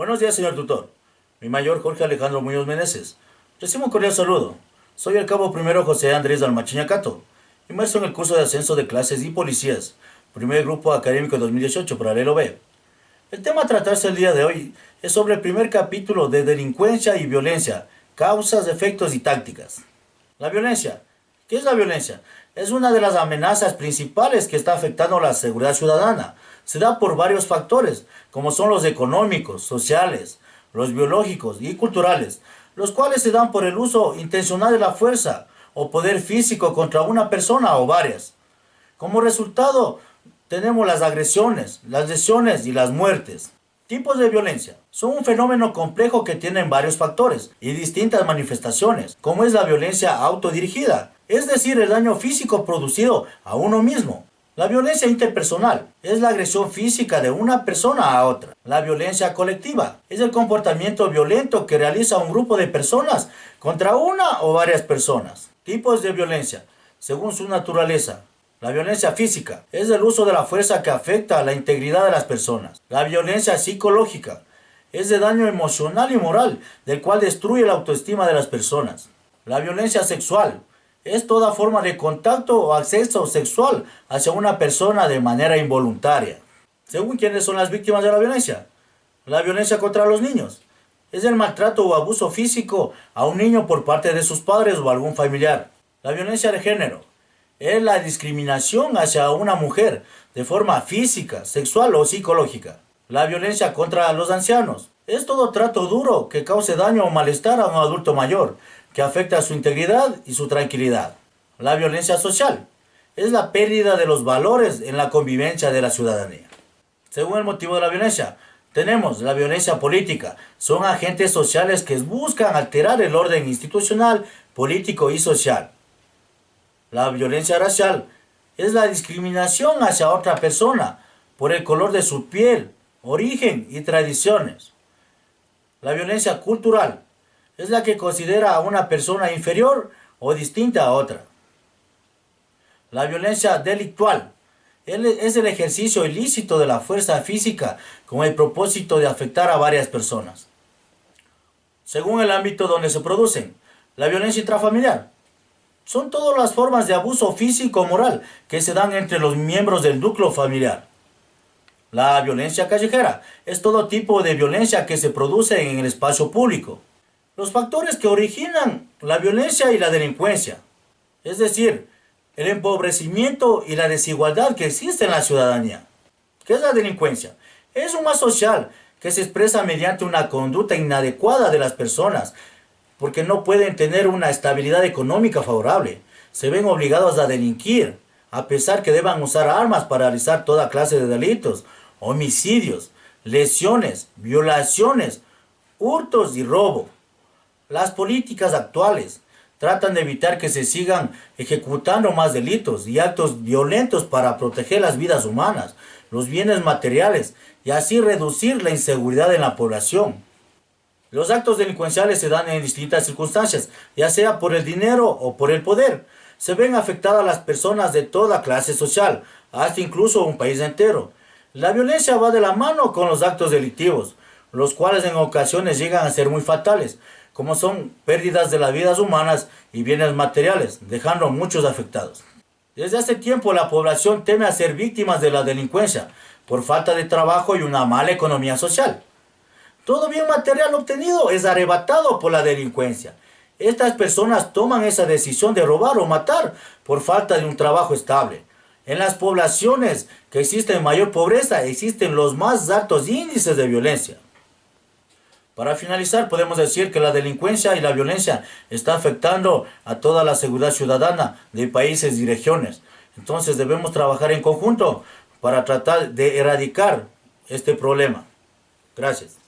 Buenos días, señor tutor. Mi mayor Jorge Alejandro Muñoz Meneses. Recibo un cordial saludo. Soy el cabo primero José Andrés Dalmachiña Cato, inmerso en el curso de ascenso de clases y policías, primer grupo académico 2018, paralelo B. El tema a tratarse el día de hoy es sobre el primer capítulo de delincuencia y violencia, causas, efectos y tácticas. La violencia. ¿Qué es la violencia? Es una de las amenazas principales que está afectando a la seguridad ciudadana. Se da por varios factores, como son los económicos, sociales, los biológicos y culturales, los cuales se dan por el uso intencional de la fuerza o poder físico contra una persona o varias. Como resultado, tenemos las agresiones, las lesiones y las muertes. Tipos de violencia. Son un fenómeno complejo que tienen varios factores y distintas manifestaciones, como es la violencia autodirigida, es decir, el daño físico producido a uno mismo. La violencia interpersonal es la agresión física de una persona a otra. La violencia colectiva es el comportamiento violento que realiza un grupo de personas contra una o varias personas. Tipos de violencia, según su naturaleza. La violencia física es el uso de la fuerza que afecta a la integridad de las personas. La violencia psicológica es de daño emocional y moral, del cual destruye la autoestima de las personas. La violencia sexual es toda forma de contacto o acceso sexual hacia una persona de manera involuntaria. Según quiénes son las víctimas de la violencia contra los niños es el maltrato o abuso físico a un niño por parte de sus padres o algún familiar. La violencia de género es la discriminación hacia una mujer de forma física, sexual o psicológica. La violencia contra los ancianos es todo trato duro que cause daño o malestar a un adulto mayor, que afecta a su integridad y su tranquilidad. La violencia social es la pérdida de los valores en la convivencia de la ciudadanía. Según el motivo de la violencia, tenemos la violencia política. Son agentes sociales que buscan alterar el orden institucional, político y social. La violencia racial es la discriminación hacia otra persona por el color de su piel, origen y tradiciones. La violencia cultural es la que considera a una persona inferior o distinta a otra. La violencia delictual es el ejercicio ilícito de la fuerza física con el propósito de afectar a varias personas. Según el ámbito donde se producen, la violencia intrafamiliar son todas las formas de abuso físico o moral que se dan entre los miembros del núcleo familiar. La violencia callejera es todo tipo de violencia que se produce en el espacio público. Los factores que originan la violencia y la delincuencia, es decir, el empobrecimiento y la desigualdad que existe en la ciudadanía. ¿Qué es la delincuencia? Es un mal social que se expresa mediante una conducta inadecuada de las personas, porque no pueden tener una estabilidad económica favorable. Se ven obligados a delinquir, a pesar que deban usar armas para realizar toda clase de delitos, homicidios, lesiones, violaciones, hurtos y robo. Las políticas actuales tratan de evitar que se sigan ejecutando más delitos y actos violentos para proteger las vidas humanas, los bienes materiales y así reducir la inseguridad en la población. Los actos delincuenciales se dan en distintas circunstancias, ya sea por el dinero o por el poder. Se ven afectadas las personas de toda clase social, hasta incluso un país entero. La violencia va de la mano con los actos delictivos, los cuales en ocasiones llegan a ser muy fatales, como son pérdidas de las vidas humanas y bienes materiales, dejando a muchos afectados. Desde hace tiempo la población teme a ser víctimas de la delincuencia por falta de trabajo y una mala economía social. Todo bien material obtenido es arrebatado por la delincuencia. Estas personas toman esa decisión de robar o matar por falta de un trabajo estable. En las poblaciones que existen mayor pobreza existen los más altos índices de violencia. Para finalizar, podemos decir que la delincuencia y la violencia están afectando a toda la seguridad ciudadana de países y regiones. Entonces debemos trabajar en conjunto para tratar de erradicar este problema. Gracias.